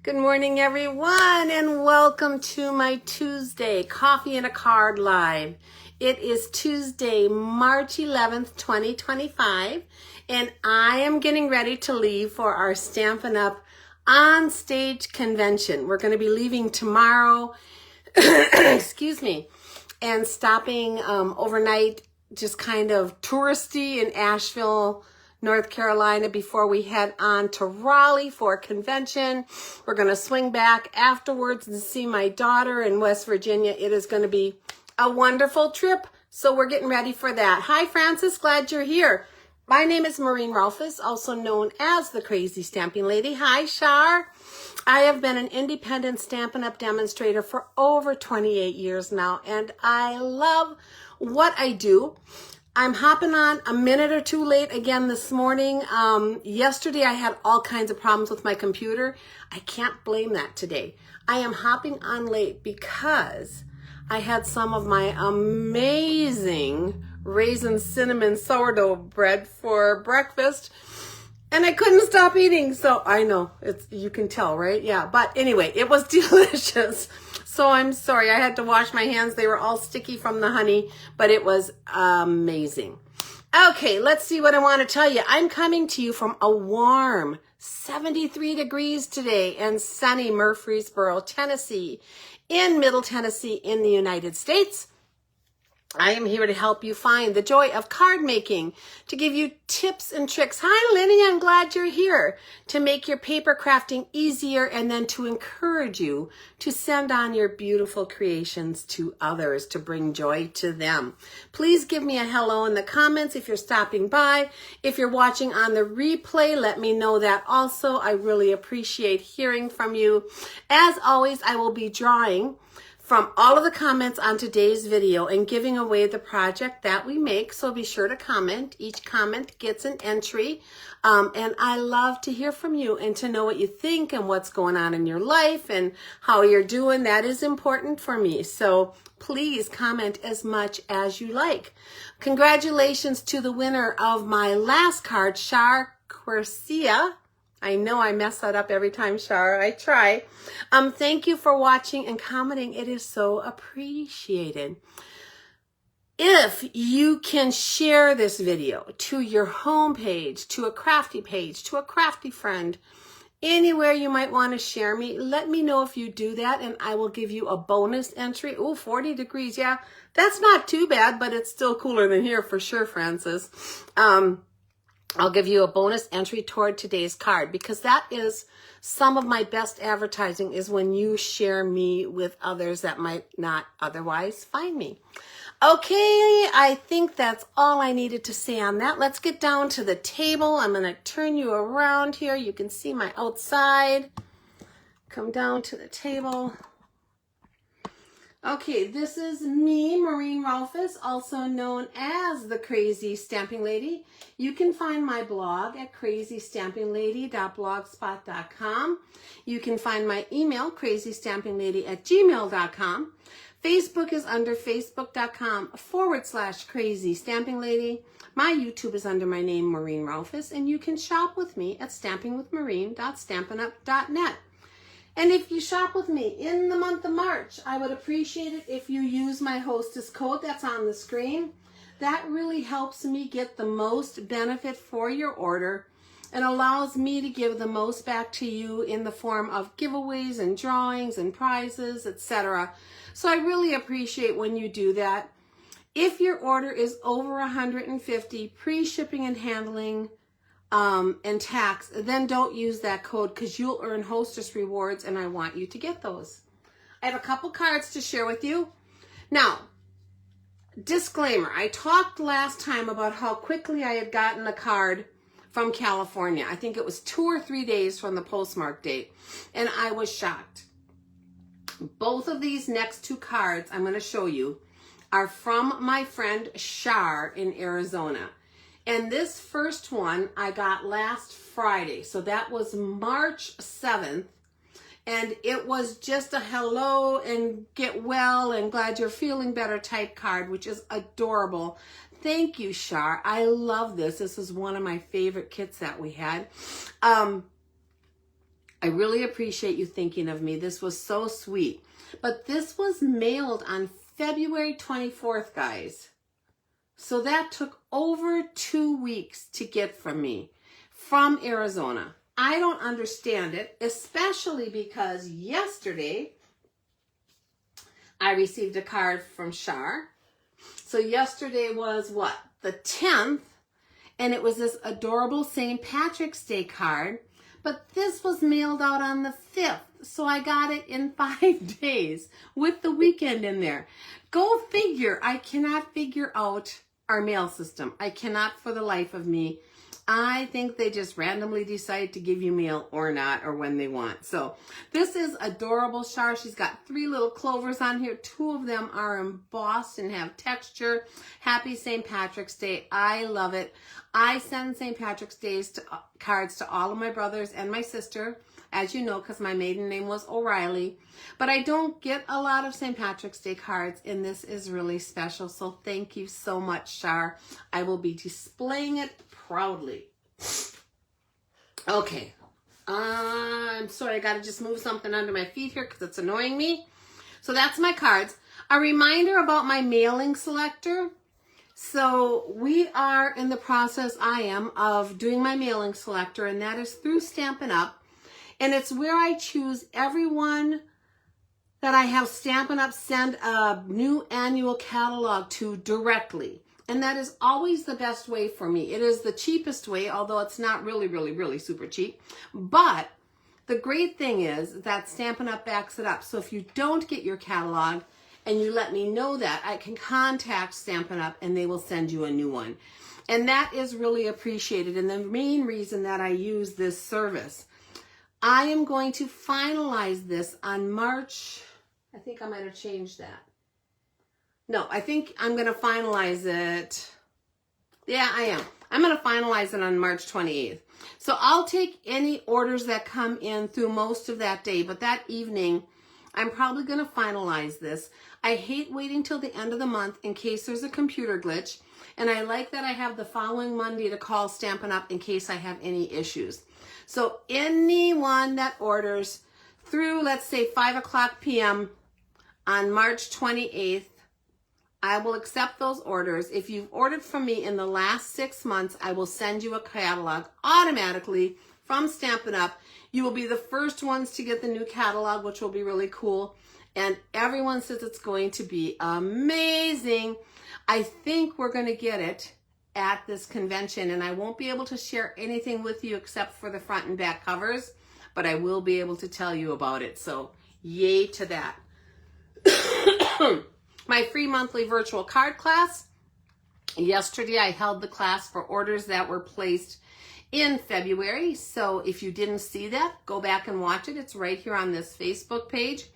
Good morning, everyone, and welcome to my Tuesday Coffee and a Card Live. It is Tuesday, March 11th, 2025, and I am getting ready to leave for our Stampin' Up! On Stage convention. We're going to be leaving tomorrow, excuse me, and stopping overnight, just kind of touristy in Asheville, North Carolina before we head on to Raleigh for a convention. We're going to swing back afterwards and see my daughter in West Virginia. It is going to be a wonderful trip, so we're getting ready for that. Hi, Francis. Glad you're here. My name is Maureen Rolfes, also known as the Crazy Stamping Lady. Hi, Shar. I have been an independent Stampin' Up! Demonstrator for over 28 years now, and I love what I do. I'm hopping on a minute or two late again this morning. Yesterday I had all kinds of problems with my computer. I can't blame that today. I am hopping on late because I had some of my amazing raisin cinnamon sourdough bread for breakfast and I couldn't stop eating. So I know, you can tell, right? Yeah, but anyway, it was delicious. So I'm sorry, I had to wash my hands. They were all sticky from the honey, but it was amazing. Okay, let's see what I want to tell you. I'm coming to you from a warm 73 degrees today in sunny Murfreesboro, Tennessee, in Middle Tennessee in the United States. I am here to help you find the joy of card making, to give you tips and tricks. Hi, Lenny, I'm glad you're here. To make your paper crafting easier and then to encourage you to send on your beautiful creations to others to bring joy to them. Please give me a hello in the comments if you're stopping by. If you're watching on the replay, let me know that also. I really appreciate hearing from you. As always, I will be drawing from all of the comments on today's video and giving away the project that we make. So be sure to comment. Each comment gets an entry. And I love to hear from you and to know what you think and what's going on in your life and how you're doing. That is important for me. So please comment as much as you like. Congratulations to the winner of my last card, Shar Quercia. I know I mess that up every time, Shar. I try. Thank you for watching and commenting. It is so appreciated. If you can share this video to your homepage, to a crafty page, to a crafty friend, anywhere you might want to share me, let me know if you do that and I will give you a bonus entry. Oh, 40 degrees. Yeah, that's not too bad, but it's still cooler than here for sure, Francis. I'll give you a bonus entry toward today's card because that is some of my best advertising is when you share me with others that might not otherwise find me. Okay, I think that's all I needed to say on that. Let's get down to the table. I'm going to turn you around here. You can see my outside. Come down to the table. Okay, this is me, Maureen Rolfes, also known as the Crazy Stamping Lady. You can find my blog at crazystampinglady.blogspot.com. You can find my email, crazystampinglady@gmail.com. Facebook is under facebook.com/crazystampinglady. My YouTube is under my name, Maureen Rolfes, and you can shop with me at stampingwithmaureen.stampinup.net. And if you shop with me in the month of March, I would appreciate it if you use my hostess code that's on the screen. That really helps me get the most benefit for your order and allows me to give the most back to you in the form of giveaways and drawings and prizes, etc. So I really appreciate when you do that. If your order is over $150, pre-shipping and handling, and tax, then don't use that code because you'll earn hostess rewards and I want you to get those. I have a couple cards to share with you. Now, disclaimer, I talked last time about how quickly I had gotten a card from California. I think it was 2 or 3 days from the postmark date, and I was shocked. Both of these next two cards I'm going to show you are from my friend Shar in Arizona. And this first one I got last Friday. So that was March 7th. And it was just a hello and get well and glad you're feeling better type card, which is adorable. Thank you, Shar. I love this. This is one of my favorite kits that we had. I really appreciate you thinking of me. This was so sweet. But this was mailed on February 24th, guys. So that took over 2 weeks to get from me from Arizona. I don't understand it, especially because yesterday I received a card from Char. So yesterday was what? The 10th. And it was this adorable St. Patrick's Day card. But this was mailed out on the 5th. So I got it in 5 days with the weekend in there. Go figure. I cannot figure out our mail system. I cannot for the life of me. I think they just randomly decide to give you mail or not, or when they want. So this is adorable Char. She's got 3 little clovers on here. 2 of them are embossed and have texture. Happy St. Patrick's Day. I love it. I send St. Patrick's Day cards to all of my brothers and my sister, as you know, because my maiden name was O'Reilly. But I don't get a lot of St. Patrick's Day cards, and this is really special. So thank you so much, Char. I will be displaying it proudly. Okay. I'm sorry, I got to just move something under my feet here because it's annoying me. So that's my cards. A reminder about my mailing selector. So we are in the process, I am, of doing my mailing selector, and that is through Stampin' Up. And it's where I choose everyone that I have Stampin' Up send a new annual catalog to directly. And that is always the best way for me. It is the cheapest way, although it's not really super cheap. But the great thing is that Stampin' Up backs it up. So if you don't get your catalog and you let me know that, I can contact Stampin' Up and they will send you a new one. And that is really appreciated. And the main reason that I use this service, I am going to finalize this on March. I think I might have changed that. No, I think I'm going to finalize it. Yeah, I am. I'm going to finalize it on March 28th. So I'll take any orders that come in through most of that day, but that evening, I'm probably going to finalize this. I hate waiting till the end of the month in case there's a computer glitch, and I like that I have the following Monday to call Stampin' Up in case I have any issues. So anyone that orders through, let's say, 5 o'clock p.m. on March 28th, I will accept those orders. If you've ordered from me in the last 6 months, I will send you a catalog automatically from Stampin' Up. You will be the first ones to get the new catalog, which will be really cool. And everyone says it's going to be amazing. I think we're going to get it at this convention, and I won't be able to share anything with you except for the front and back covers, but I will be able to tell you about it. So yay to that. My free monthly virtual card class. Yesterday I held the class for orders that were placed in February. So if you didn't see that, go back and watch it. It's right here on this Facebook page.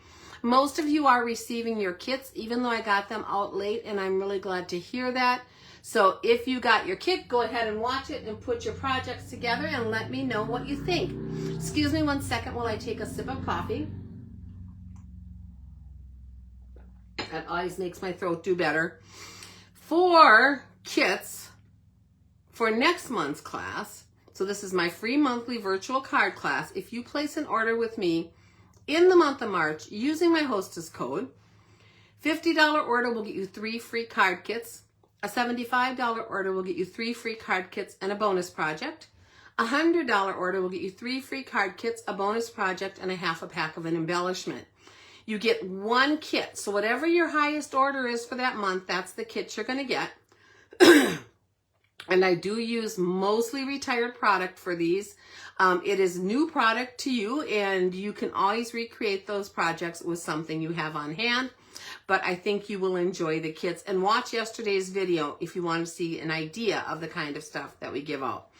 Most of you are receiving your kits, even though I got them out late, and I'm really glad to hear that. So if you got your kit, go ahead and watch it and put your projects together and let me know what you think. Excuse me 1 second while I take a sip of coffee. That always makes my throat do better. For kits for next month's class, so this is my free monthly virtual card class. If you place an order with me in the month of March using my hostess code, $50 order will get you 3 free card kits. A $75 order will get you 3 free card kits and a bonus project. A $100 order will get you 3 free card kits, a bonus project, and a half a pack of an embellishment. You get 1 kit. So whatever your highest order is for that month, that's the kit you're going to get. And I do use mostly retired product for these. It is new product to you, and you can always recreate those projects with something you have on hand. But I think you will enjoy the kits. And watch yesterday's video if you want to see an idea of the kind of stuff that we give out.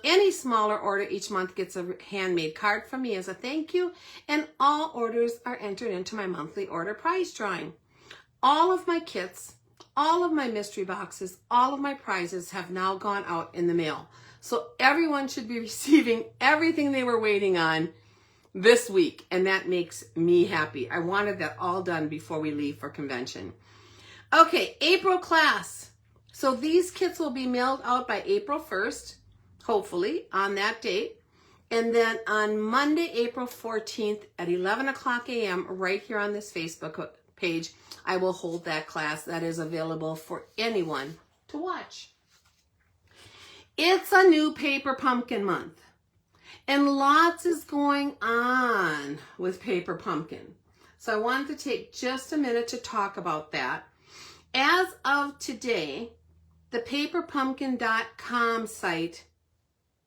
Any smaller order each month gets a handmade card from me as a thank you, and all orders are entered into my monthly order prize drawing. All of my kits, all of my mystery boxes, all of my prizes have now gone out in the mail. So everyone should be receiving everything they were waiting on this week, and that makes me happy. I wanted that all done before we leave for convention. Okay, April class. So these kits will be mailed out by April 1st. Hopefully on that date. And then on Monday, April 14th at 11 o'clock a.m., right here on this Facebook page, I will hold that class that is available for anyone to watch. It's a new Paper Pumpkin month, and lots is going on with Paper Pumpkin. So I wanted to take just a minute to talk about that. As of today, the paperpumpkin.com site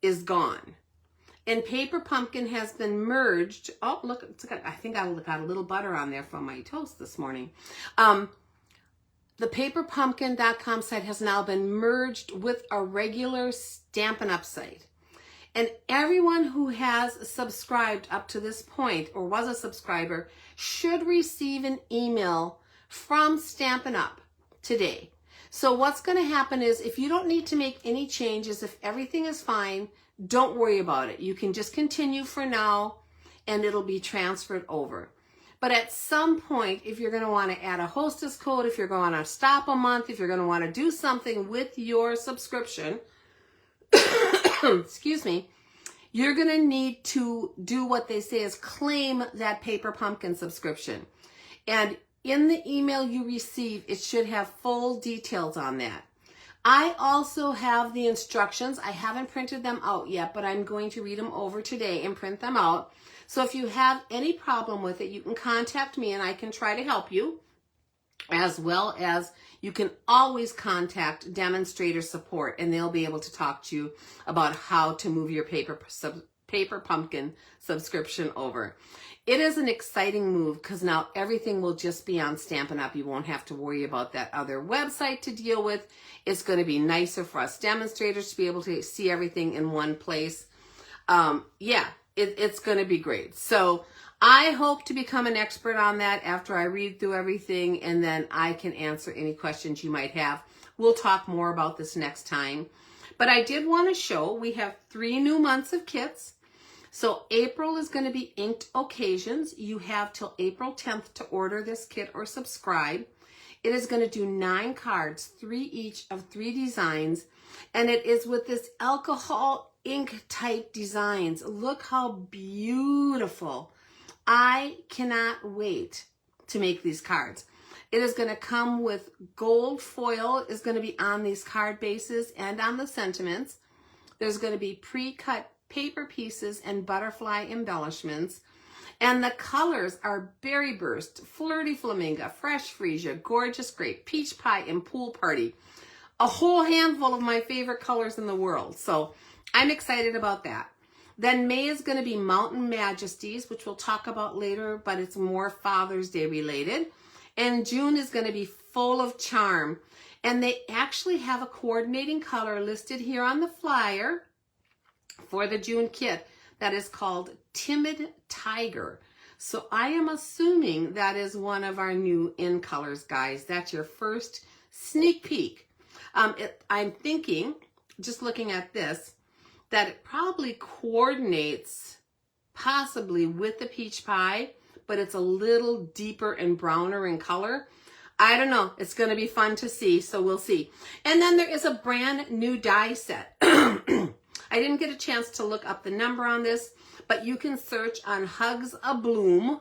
is gone. And Paper Pumpkin has been merged. Oh, look, I think I got a little butter on there from my toast this morning. The paperpumpkin.com site has now been merged with a regular Stampin' Up! Site. And everyone who has subscribed up to this point or was a subscriber should receive an email from Stampin' Up! Today. So what's going to happen is if you don't need to make any changes, if everything is fine, don't worry about it. You can just continue for now and it'll be transferred over. But at some point, if you're going to want to add a hostess code, if you're going to stop a month, if you're going to want to do something with your subscription, excuse me, you're going to need to do what they say is claim that Paper Pumpkin subscription. And in the email you receive, it should have full details on that. I also have the instructions. I haven't printed them out yet, but I'm going to read them over today and print them out. So if you have any problem with it, you can contact me and I can try to help you, as well as you can always contact demonstrator support and they'll be able to talk to you about how to move your Paper Pumpkin subscription over. It is an exciting move because now everything will just be on Stampin' Up! You won't have to worry about that other website to deal with. It's going to be nicer for us demonstrators to be able to see everything in one place. It's going to be great. So I hope to become an expert on that after I read through everything, and then I can answer any questions you might have. We'll talk more about this next time. But I did want to show we have 3 new months of kits. So April is going to be Inked Occasions. You have till April 10th to order this kit or subscribe. It is going to do 9 cards, 3 each of 3 designs. And it is with this alcohol ink type designs. Look how beautiful. I cannot wait to make these cards. It is going to come with gold foil is going to be on these card bases and on the sentiments. There's going to be pre-cut paper pieces and butterfly embellishments. And the colors are Berry Burst, Flirty Flamingo, Fresh Freesia, Gorgeous Grape, Peach Pie, and Pool Party. A whole handful of my favorite colors in the world. So I'm excited about that. Then May is going to be Mountain Majesties, which we'll talk about later, but it's more Father's Day related. And June is going to be Full of Charm. And they actually have a coordinating color listed here on the flyer for the June kit that is called Timid Tiger. So I am assuming that is one of our new in colors, guys. That's your first sneak peek. I'm thinking, just looking at this, that it probably coordinates possibly with the peach pie, but it's a little deeper and browner in color. I don't know. It's going to be fun to see, so we'll see. And then there is a brand new die set. I didn't get a chance to look up the number on this, but you can search on Hugs a Bloom.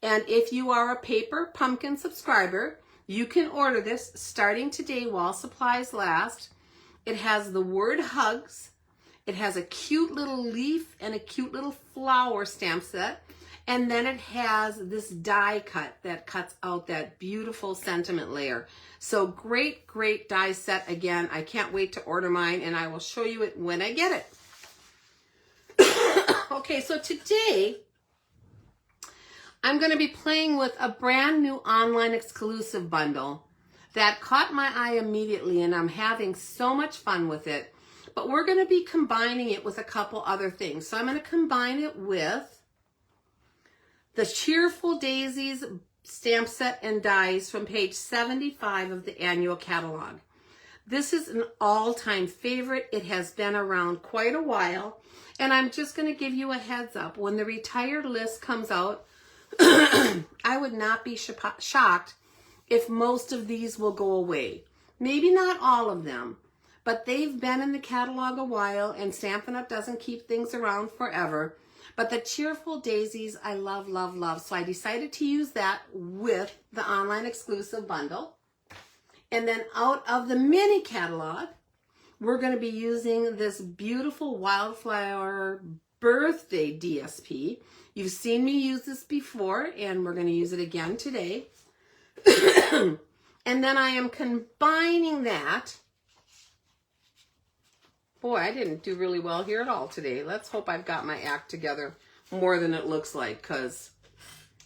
And if you are a Paper Pumpkin subscriber, you can order this starting today while supplies last. It has the word hugs. It has a cute little leaf and a cute little flower stamp set. And then it has this die cut that cuts out that beautiful sentiment layer. So great, great die set. Again, I can't wait to order mine, and I will show you it when I get it. Okay, so today I'm going to be playing with a brand new online exclusive bundle that caught my eye immediately, and I'm having so much fun with it. But we're going to be combining it with a couple other things. So I'm going to combine it with the Cheerful Daisies stamp set and dies from page 75 of the annual catalog. This is an all-time favorite. It has been around quite a while. And I'm just going to give you a heads up. When the retired list comes out, I would not be shocked if most of these will go away. Maybe not all of them, but they've been in the catalog a while, and Stampin' Up! Doesn't keep things around forever. But the Cheerful Daisies, I love, love, love. So I decided to use that with the online exclusive bundle. And then out of the mini catalog, we're going to be using this beautiful Wildflower Birthday DSP. You've seen me use this before, and we're going to use it again today. And then I am combining that. Boy, I didn't do really well here at all today. Let's hope I've got my act together more than it looks like, because,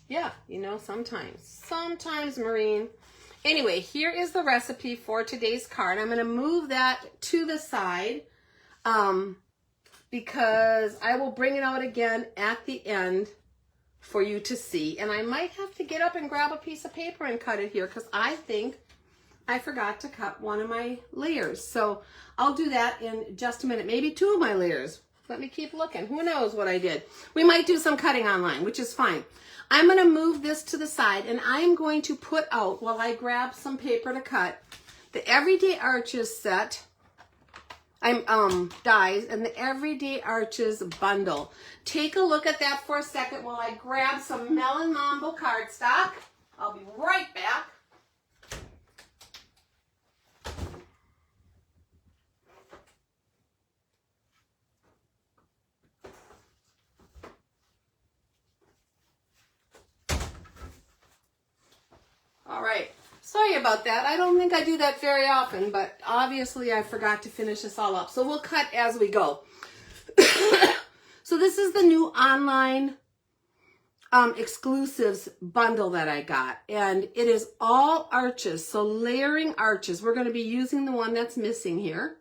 yeah, you know, sometimes, Maureen. Anyway, here is the recipe for today's card. I'm going to move that to the side because I will bring it out again at the end for you to see. And I might have to get up and grab a piece of paper and cut it here, because I think I forgot to cut one of my layers. So I'll do that in just a minute. Maybe two of my layers. Let me keep looking. Who knows what I did? We might do some cutting online, which is fine. I'm going to move this to the side, and I'm going to put out, while I grab some paper to cut, the Everyday Arches set. Dies and the Everyday Arches bundle. Take a look at that for a second while I grab some Melon Mambo cardstock. I'll be right back. All right. Sorry about that. I don't think I do that very often, but obviously I forgot to finish this all up. So we'll cut as we go. So this is the new online exclusives bundle that I got, and it is all arches, so layering arches. We're going to be using the one that's missing here.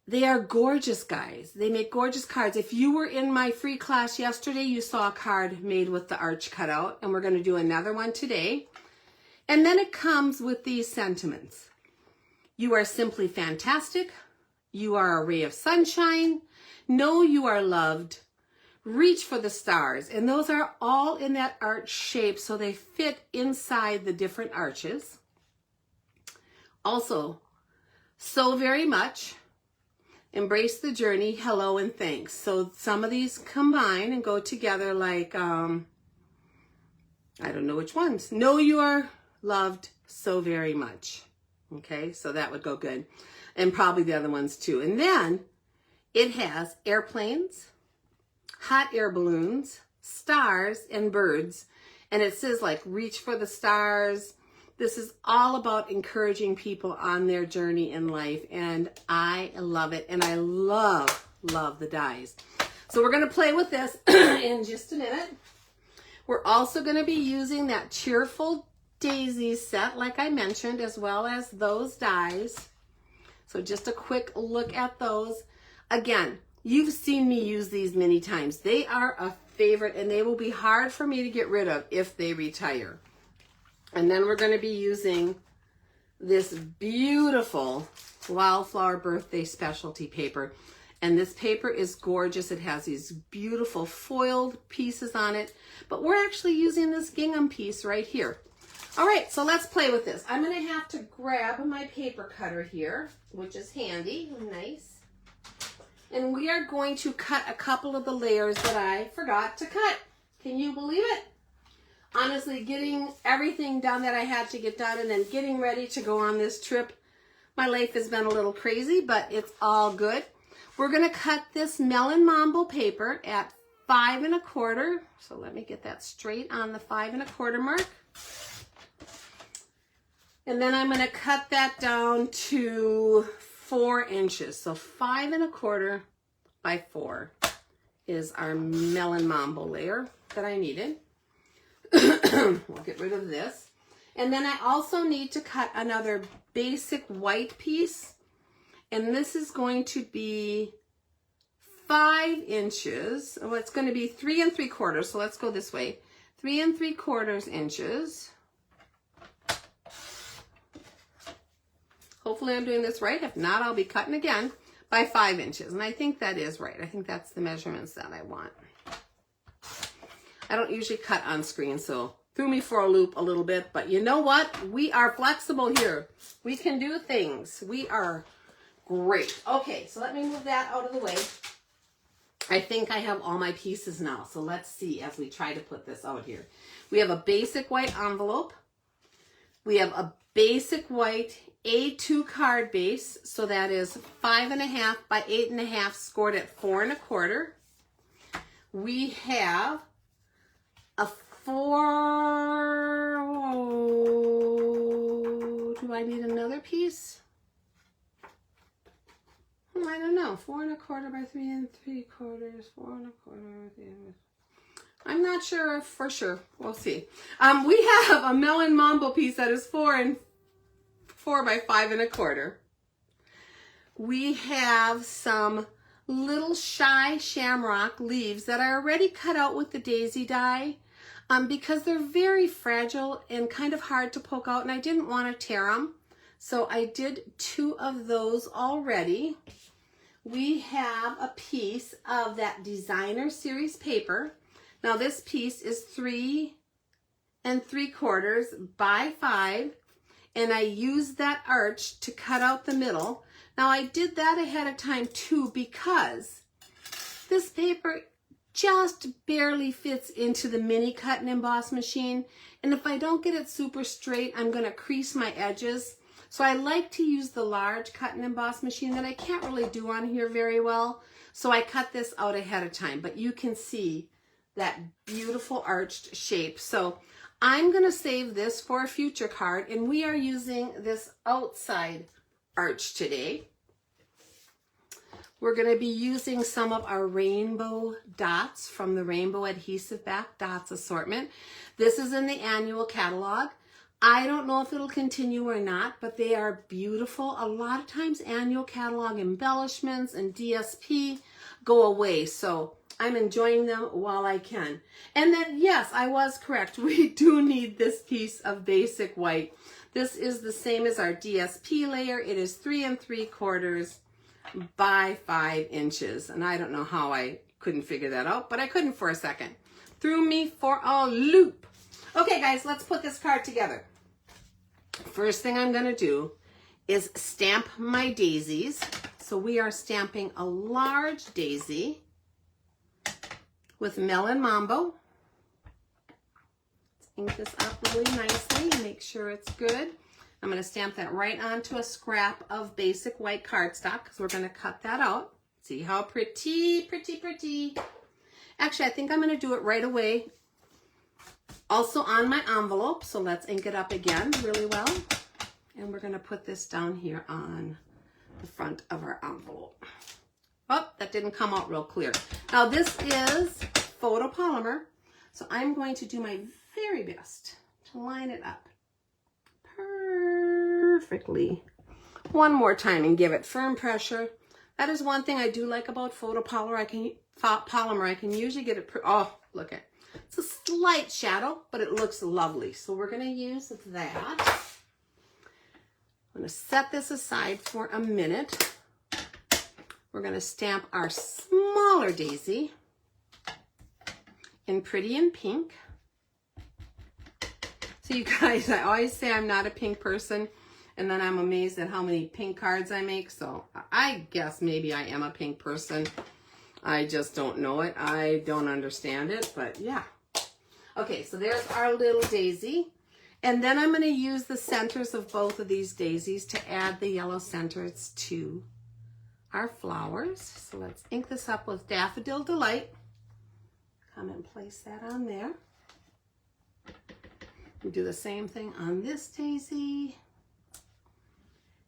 They are gorgeous, guys. They make gorgeous cards. If you were in my free class yesterday, you saw a card made with the arch cutout, and we're going to do another one today. And then it comes with these sentiments. You are simply fantastic. You are a ray of sunshine. Know you are loved. Reach for the stars. And those are all in that arch shape, so they fit inside the different arches. Also, so very much. Embrace the journey. Hello and thanks. So some of these combine and go together like, I don't know which ones. Know you are loved so very much. Okay, so that would go good. And probably the other ones too. And then it has airplanes, hot air balloons, stars, and birds. And it says like, reach for the stars. This is all about encouraging people on their journey in life. And I love it. And I love the dies. So we're going to play with this in just a minute. We're also going to be using that Cheerful Daisies set, like I mentioned, as well as those dies. So just a quick look at those. Again, you've seen me use these many times. They are a favorite, and they will be hard for me to get rid of if they retire. And then we're going to be using this beautiful Wildflower Birthday specialty paper. And this paper is gorgeous. It has these beautiful foiled pieces on it. But we're actually using this gingham piece right here. All right, so let's play with this. I'm going to have to grab my paper cutter here, which is handy and nice. And we are going to cut a couple of the layers that I forgot to cut. Can you believe it? Honestly, getting everything done that I had to get done and then getting ready to go on this trip, my life has been a little crazy, but it's all good. We're going to cut this Melon Mambo paper at 5 1/4. So let me get that straight on the 5 1/4 mark. And then I'm going to cut that down to 4 inches. So 5 1/4 by 4 is our Melon Mambo layer that I needed. We'll get rid of this. And then I also need to cut another basic white piece. And this is going to be 5 inches. Oh, it's going to be 3 3/4. So let's go this way. 3 3/4 inches. Hopefully I'm doing this right. If not, I'll be cutting again by 5 inches. And I think that is right. I think that's the measurements that I want. I don't usually cut on screen, so threw me for a loop a little bit. But you know what? We are flexible here. We can do things. We are Great. Okay, so let me move that out of the way. I think I have all my pieces now. So let's see as we try to put this out here. We have a basic white envelope. We have a basic white A2 card base. So that is 5.5 by 8.5 scored at 4 1/4. We have a 4, do I need another piece? I don't know, 4 1/4 by 3 3/4, 4 1/4. I'm not sure for sure. We'll see. We have a melon mambo piece that is 4 by 5 1/4. We have some little shy shamrock leaves that are already cut out with the daisy die because they're very fragile and kind of hard to poke out, and I didn't want to tear them. So I did 2 of those already. We have a piece of that designer series paper. Now this piece is 3 3/4 by 5, and I used that arch to cut out the middle. Now I did that ahead of time too because this paper just barely fits into the mini cut and emboss machine, and if I don't get it super straight, I'm going to crease my edges. So I like to use the large cut and emboss machine that I can't really do on here very well. So I cut this out ahead of time, but you can see that beautiful arched shape. So I'm going to save this for a future card, and we are using this outside arch today. We're going to be using some of our rainbow dots from the Rainbow Adhesive Back Dots assortment. This is in the annual catalog. I don't know if it'll continue or not, but they are beautiful. A lot of times annual catalog embellishments and DSP go away, so I'm enjoying them while I can. And then, yes, I was correct. We do need this piece of basic white. This is the same as our DSP layer. It is 3 3/4 by 5 inches. And I don't know how I couldn't figure that out, but I couldn't for a second. Threw me for a loop. Okay, guys, let's put this card together. First thing I'm going to do is stamp my daisies. So we are stamping a large daisy with Melon Mambo. Let's ink this up really nicely and make sure it's good. I'm going to stamp that right onto a scrap of basic white cardstock because we're going to cut that out. See how pretty, pretty, pretty. Actually, I think I'm going to do it right away. Also on my envelope, so let's ink it up again really well. And we're going to put this down here on the front of our envelope. Oh, that didn't come out real clear. Now this is photopolymer, so I'm going to do my very best to line it up perfectly. One more time and give it firm pressure. That is one thing I do like about photopolymer. I can usually get it, oh, look at it. It's a slight shadow, but it looks lovely. So we're going to use that. I'm going to set this aside for a minute. We're going to stamp our smaller daisy in Pretty in Pink. So you guys, I always say I'm not a pink person, and then I'm amazed at how many pink cards I make. So I guess maybe I am a pink person. I just don't know it. I don't understand it, but yeah. Okay, so there's our little daisy. And then I'm going to use the centers of both of these daisies to add the yellow centers to our flowers. So let's ink this up with Daffodil Delight. Come and place that on there. We do the same thing on this daisy.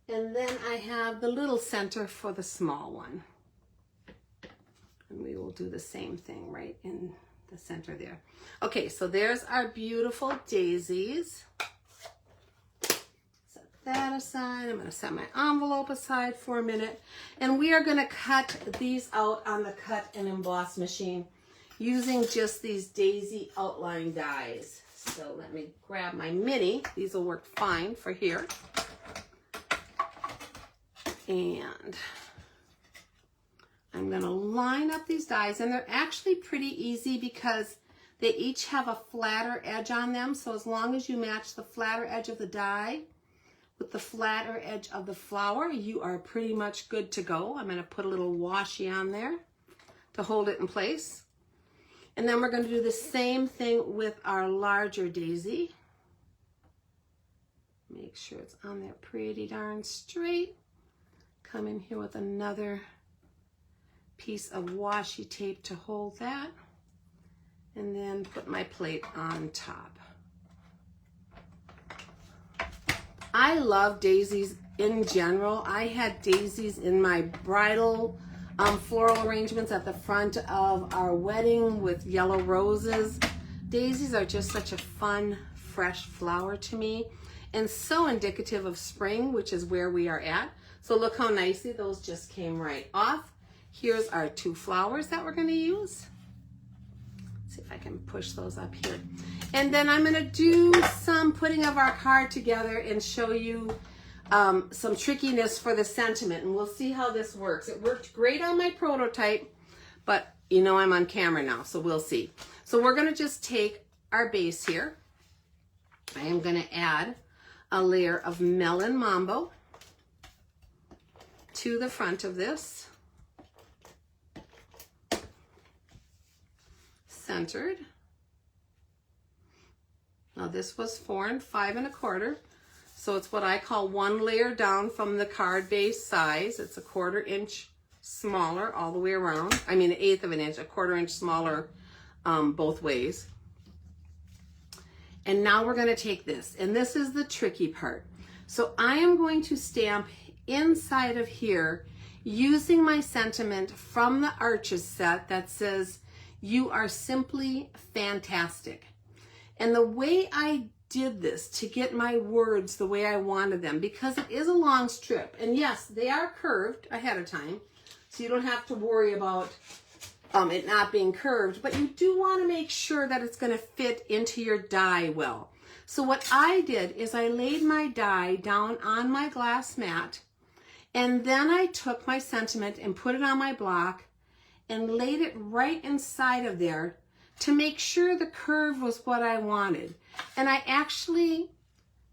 And then I have the little center for the small one. And we will do the same thing right in the center there. Okay, so there's our beautiful daisies. Set that aside. I'm going to set my envelope aside for a minute. And we are going to cut these out on the cut and emboss machine using just these daisy outline dies. So let me grab my mini. These will work fine for here. And I'm going to line up these dies, and they're actually pretty easy because they each have a flatter edge on them. So as long as you match the flatter edge of the die with the flatter edge of the flower, you are pretty much good to go. I'm going to put a little washi on there to hold it in place. And then we're going to do the same thing with our larger daisy. Make sure it's on there pretty darn straight. Come in here with another piece of washi tape to hold that. And then put my plate on top. I love daisies in general. I had daisies in my bridal floral arrangements at the front of our wedding with yellow roses. Daisies are just such a fun, fresh flower to me, and so indicative of spring, which is where we are at. So look how nicely those just came right off. Here's our 2 flowers that we're going to use. Let's see if I can push those up here. And then I'm going to do some putting of our card together and show you some trickiness for the sentiment, and we'll see how this works. It worked great on my prototype, but you know I'm on camera now, so we'll see. So we're going to just take our base here. I am going to add a layer of Melon Mambo to the front of this. Centered. Now this was 4 5 1/4, so it's what I call 1 layer down from the card base size. It's a 1/4 inch smaller all the way around. I mean, 1/8 of an inch, a 1/4 inch smaller both ways. And now we're going to take this, and this is the tricky part. So I am going to stamp inside of here using my sentiment from the Arches set that says, "You are simply fantastic." And the way I did this to get my words the way I wanted them, because it is a long strip, and yes, they are curved ahead of time, so you don't have to worry about it not being curved, but you do want to make sure that it's going to fit into your die well. So what I did is I laid my die down on my glass mat, and then I took my sentiment and put it on my block and laid it right inside of there to make sure the curve was what I wanted. And I actually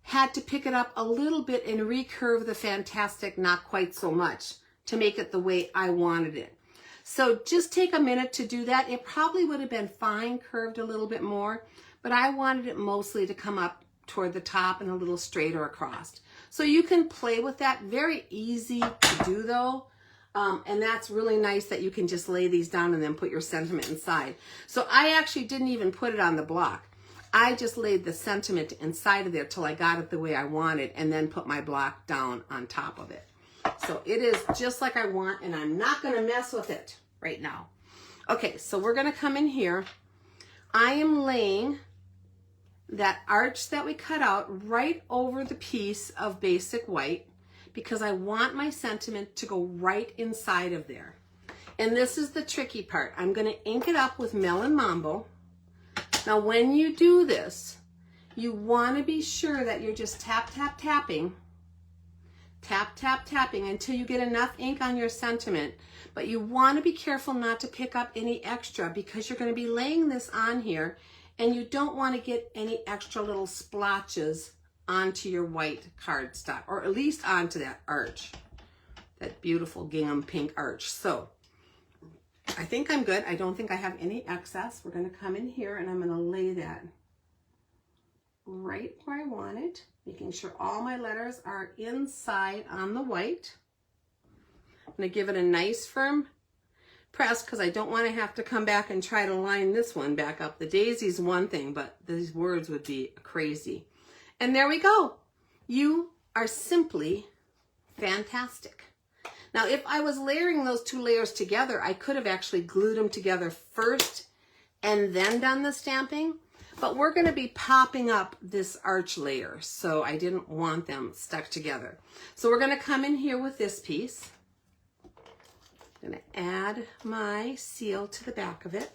had to pick it up a little bit and recurve the fantastic not quite so much to make it the way I wanted it. So just take a minute to do that. It probably would have been fine curved a little bit more, but I wanted it mostly to come up toward the top and a little straighter across. So you can play with that. Very easy to do though. And that's really nice that you can just lay these down and then put your sentiment inside. So I actually didn't even put it on the block. I just laid the sentiment inside of there till I got it the way I wanted, and then put my block down on top of it. So it is just like I want, and I'm not going to mess with it right now. Okay, so we're going to come in here. I am laying that arch that we cut out right over the piece of basic white, because I want my sentiment to go right inside of there. And this is the tricky part. I'm going to ink it up with Melon Mambo. Now when you do this, you want to be sure that you're just tap, tap, tapping. Tap, tap, tapping until you get enough ink on your sentiment. But you want to be careful not to pick up any extra, because you're going to be laying this on here and you don't want to get any extra little splotches onto your white cardstock, or at least onto that arch, that beautiful gingham pink arch. So I think I'm good. I don't think I have any excess. We're going to come in here and I'm going to lay that right where I want it, making sure all my letters are inside on the white. I'm going to give it a nice firm press, because I don't want to have to come back and try to line this one back up. The daisy's one thing, but these words would be crazy. And there we go. You are simply fantastic. Now, if I was layering those 2 layers together, I could have actually glued them together first and then done the stamping. But we're going to be popping up this arch layer, so I didn't want them stuck together. So we're going to come in here with this piece. I'm going to add my seal to the back of it.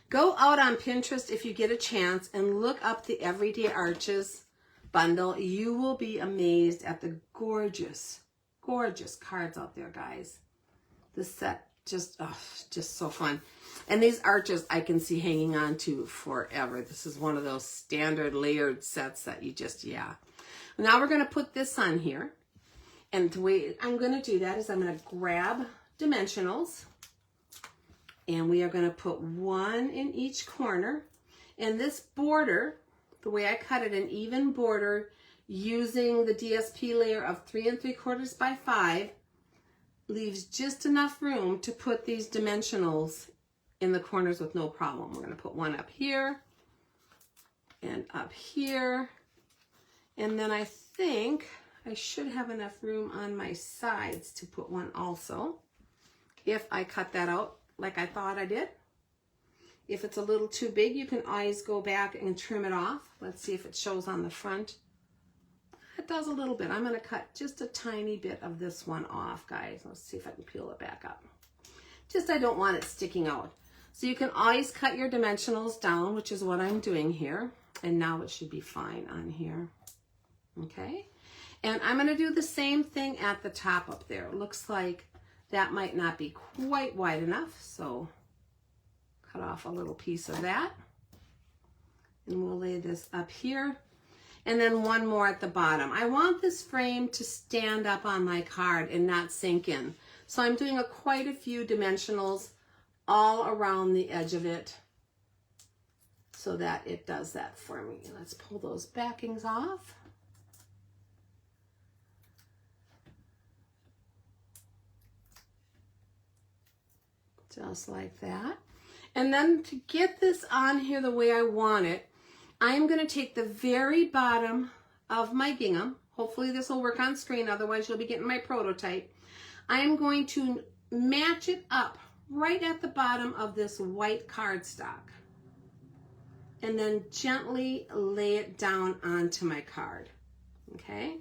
Go out on Pinterest if you get a chance and look up the Everyday Arches bundle. You will be amazed at the gorgeous, gorgeous cards out there, guys. This set just so fun. And these arches I can see hanging on to forever. This is one of those standard layered sets that you just, yeah. Now we're going to put this on here. And the way I'm going to do that is I'm going to grab dimensionals. And we are going to put one in each corner. And this border, the way I cut it, an even border using the DSP layer of 3 3/4 by 5, leaves just enough room to put these dimensionals in the corners with no problem. We're going to put one up here and up here. And then I think I should have enough room on my sides to put one also, if I cut that out like I thought I did. If it's a little too big, you can always go back and trim it off. Let's see if it shows on the front. It does a little bit. I'm going to cut just a tiny bit of this one off, guys. Let's see if I can peel it back up. Just I don't want it sticking out. So you can always cut your dimensionals down, which is what I'm doing here. And now it should be fine on here. Okay. And I'm going to do the same thing at the top up there. It looks like that might not be quite wide enough. So cut off a little piece of that. And we'll lay this up here. And then one more at the bottom. I want this frame to stand up on my card and not sink in. So I'm doing quite a few dimensionals all around the edge of it so that it does that for me. Let's pull those backings off. Just like that. And then to get this on here the way I want it, I am going to take the very bottom of my gingham. Hopefully this will work on screen, otherwise you'll be getting my prototype. I am going to match it up right at the bottom of this white cardstock and then gently lay it down onto my card. Okay?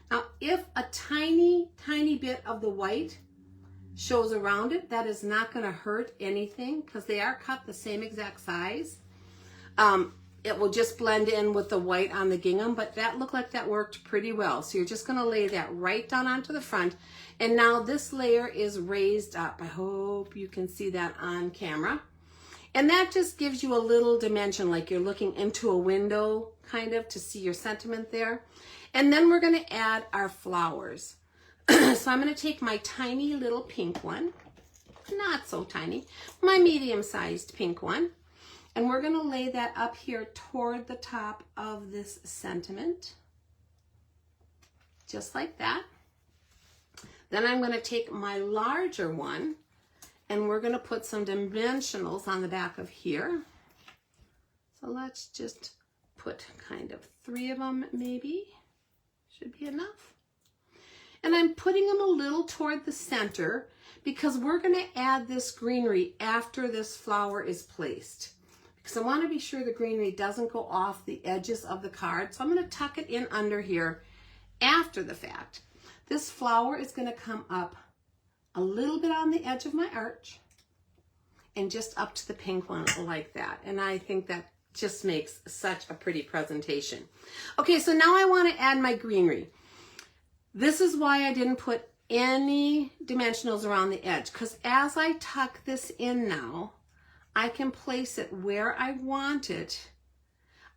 Now, if a tiny bit of the white shows around it, that is not going to hurt anything because they are cut the same exact size. It will just blend in with the white on the gingham, but that looked like that worked pretty well. So you're just going to lay that right down onto the front. And now this layer is raised up. I hope you can see that on camera. And that just gives you a little dimension, like you're looking into a window, kind of, to see your sentiment there. And then we're going to add our flowers. So I'm going to take my tiny little pink one, not so tiny, my medium-sized pink one. And we're going to lay that up here toward the top of this sentiment, just like that. Then I'm going to take my larger one, and we're going to put some dimensionals on the back of here. So let's just put kind of 3 of them, maybe. Should be enough. And I'm putting them a little toward the center because we're going to add this greenery after this flower is placed. Because I want to be sure the greenery doesn't go off the edges of the card. So I'm going to tuck it in under here after the fact. This flower is going to come up a little bit on the edge of my arch and just up to the pink one like that. And I think that just makes such a pretty presentation. Okay, so now I want to add my greenery. This is why I didn't put any dimensionals around the edge, because as I tuck this in now, I can place it where I want it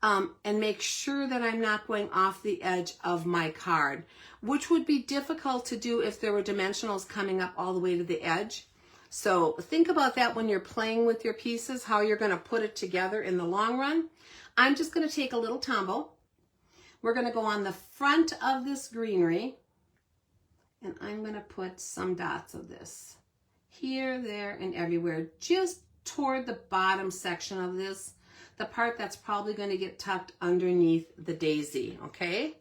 and make sure that I'm not going off the edge of my card, which would be difficult to do if there were dimensionals coming up all the way to the edge. So think about that when you're playing with your pieces, how you're going to put it together in the long run. I'm just going to take a little Tombow. We're going to go on the front of this greenery, and I'm going to put some dots of this here, there, and everywhere, just toward the bottom section of this, the part that's probably going to get tucked underneath the daisy, okay?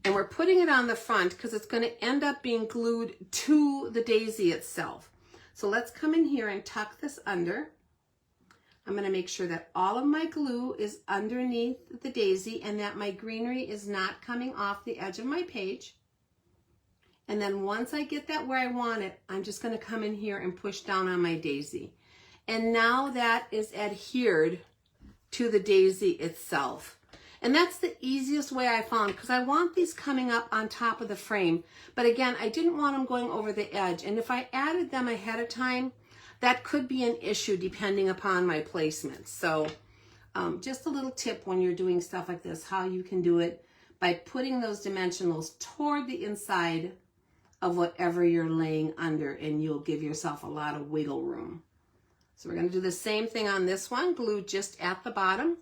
And we're putting it on the front because it's going to end up being glued to the daisy itself. So let's come in here and tuck this under. I'm going to make sure that all of my glue is underneath the daisy and that my greenery is not coming off the edge of my page. And then once I get that where I want it, I'm just going to come in here and push down on my daisy. And now that is adhered to the daisy itself. And that's the easiest way I found, because I want these coming up on top of the frame. But again, I didn't want them going over the edge. And if I added them ahead of time, that could be an issue depending upon my placement. So just a little tip when you're doing stuff like this, how you can do it by putting those dimensionals toward the inside of whatever you're laying under, and you'll give yourself a lot of wiggle room. So we're going to do the same thing on this one, glue just at the bottom.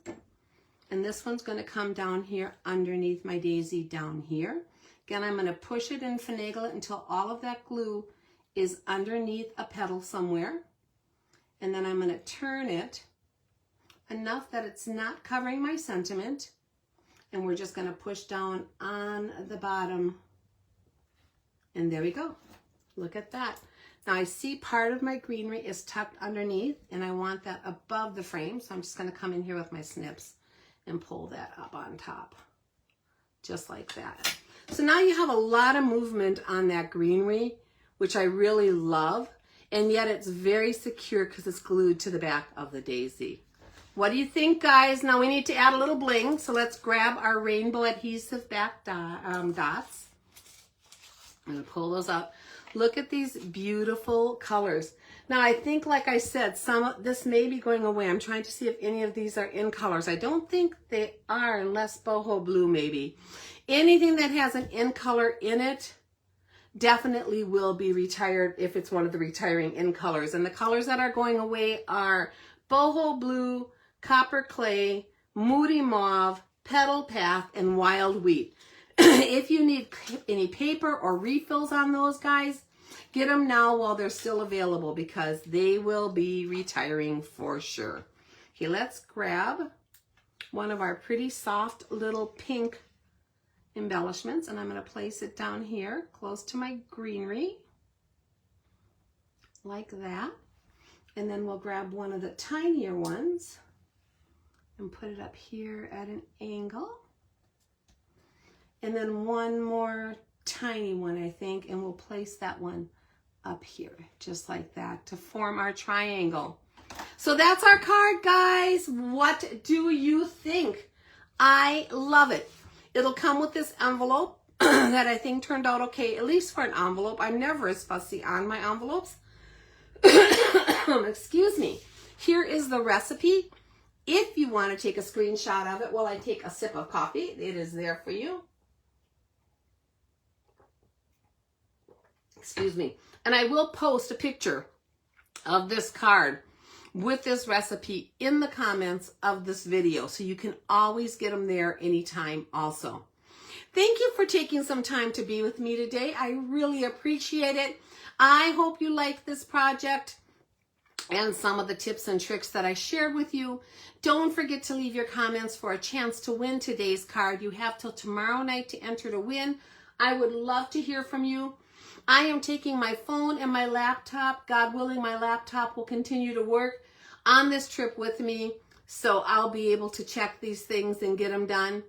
And this one's going to come down here underneath my daisy down here. Again, I'm going to push it and finagle it until all of that glue is underneath a petal somewhere. And then I'm going to turn it enough that it's not covering my sentiment. And we're just going to push down on the bottom. And there we go. Look at that. Now I see part of my greenery is tucked underneath, and I want that above the frame. So I'm just going to come in here with my snips and pull that up on top, just like that. So now you have a lot of movement on that greenery, which I really love, and yet it's very secure because it's glued to the back of the daisy. What do you think, guys? Now we need to add a little bling, so let's grab our rainbow adhesive back dots. I'm going to pull those up. Look at these beautiful colors. Now I think, like I said, some of this may be going away. I'm trying to see if any of these are in colors. I don't think they are, unless boho blue maybe. Anything that has an in color in it definitely will be retired if it's one of the retiring in colors. And the colors that are going away are boho blue, copper clay, moody mauve, petal path, and wild wheat. If you need any paper or refills on those, guys, get them now while they're still available, because they will be retiring for sure. Okay, let's grab one of our pretty soft little pink embellishments, and I'm going to place it down here close to my greenery, like that. And then we'll grab one of the tinier ones and put it up here at an angle. And then one more tiny one, I think, and we'll place that one up here, just like that, to form our triangle. So that's our card, guys. What do you think? I love it. It'll come with this envelope that I think turned out okay, at least for an envelope. I'm never as fussy on my envelopes. Excuse me. Here is the recipe. If you want to take a screenshot of it while I take a sip of coffee, it is there for you. Excuse me. And I will post a picture of this card with this recipe in the comments of this video, so you can always get them there anytime also. Thank you for taking some time to be with me today. I really appreciate it. I hope you like this project and some of the tips and tricks that I shared with you. Don't forget to leave your comments for a chance to win today's card. You have till tomorrow night to enter to win. I would love to hear from you. I am taking my phone and my laptop. God willing, my laptop will continue to work on this trip with me, so I'll be able to check these things and get them done.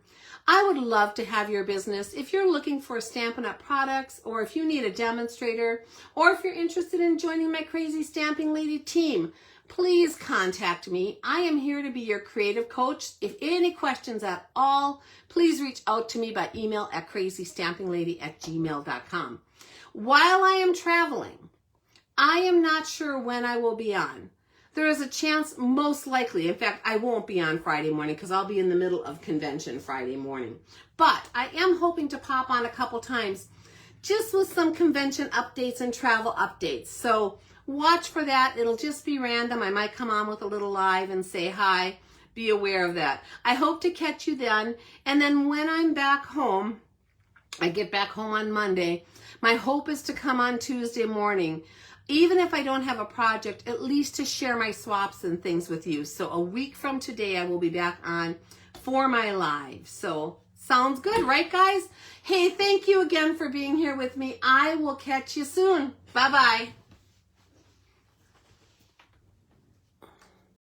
I would love to have your business. If you're looking for Stampin' Up! Products, or if you need a demonstrator, or if you're interested in joining my Crazy Stamping Lady team, please contact me. I am here to be your creative coach. If any questions at all, please reach out to me by email at crazystampinglady@gmail.com. While I am traveling, I am not sure when I will be on. There is a chance, most likely, in fact, I won't be on Friday morning because I'll be in the middle of convention Friday morning. But I am hoping to pop on a couple times just with some convention updates and travel updates. So watch for that. It'll just be random. I might come on with a little live and say hi. Be aware of that. I hope to catch you then. And then when I'm back home, I get back home on Monday, my hope is to come on Tuesday morning. Even if I don't have a project, at least to share my swaps and things with you. So a week from today, I will be back on for my live. So sounds good, right, guys? Hey, thank you again for being here with me. I will catch you soon. Bye-bye.